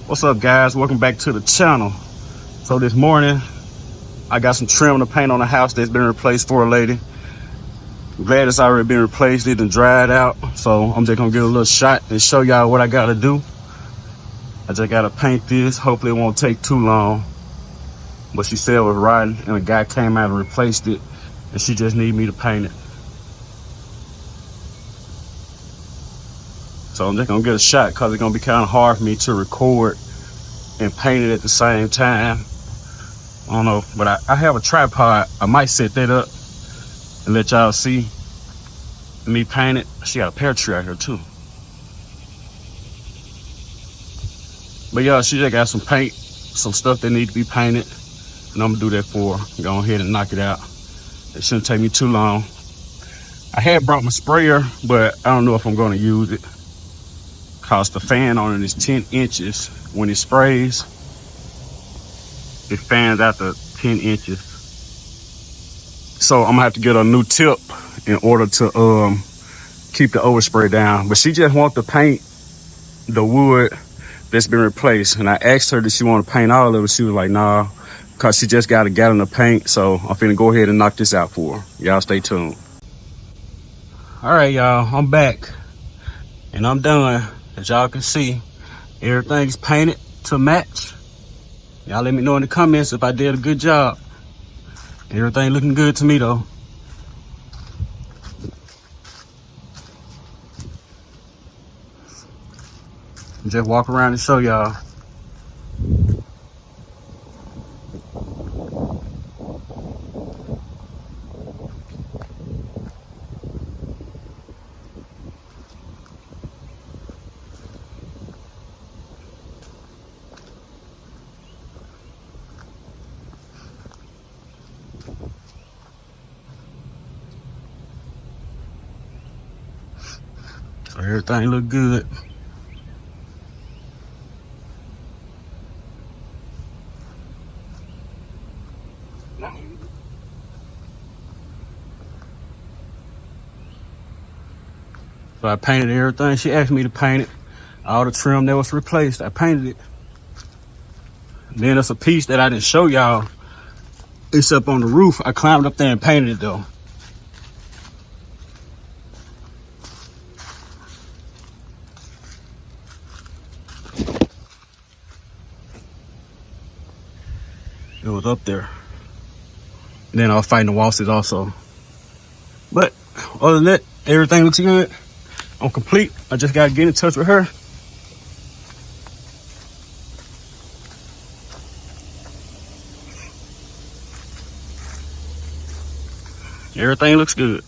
What's up, guys? Welcome back to the channel. So this morning I got some trim to paint on the house that's been replaced for a lady. I'm glad it's already been replaced. It done dried out, so I'm just gonna get a little shot and show y'all what I gotta do. I just gotta paint this. Hopefully it won't take too long. But she said it was riding and a guy came out and replaced it, and she just need me to paint it. So I'm just gonna get a shot because it's gonna be kind of hard for me to record and paint it at the same time. I don't know, but I have a tripod. I might set that up and let y'all see me paint it. She got a pear tree out here too. But y'all, she just got some paint, some stuff that need to be painted, and I'm gonna do that for her. Go ahead and knock it out. It shouldn't take me too long. I had brought my sprayer, but I don't know if I'm gonna use it because the fan on it is 10 inches. When it sprays, it fans out to 10 inches. So I'm gonna have to get a new tip in order to keep the overspray down. But she just wants to paint the wood that's been replaced. And I asked her, did she want to paint all of it? She was like, nah, because she just got a gallon of paint. So I'm finna go ahead and knock this out for her. Y'all stay tuned. All right, y'all, I'm back and I'm done. As y'all can see, everything's painted to match. Y'all let me know in the comments if I did a good job. Everything looking good to me though. Just walk around and show y'all. So everything look good. So I painted everything. She asked me to paint it. All the trim that was replaced, I painted it. Then there's a piece that I didn't show y'all. It's up on the roof. I climbed up there and painted it though. It was up there. And then I was fighting the walls also. But other than that, everything looks good. I'm complete. I just gotta get in touch with her. Everything looks good.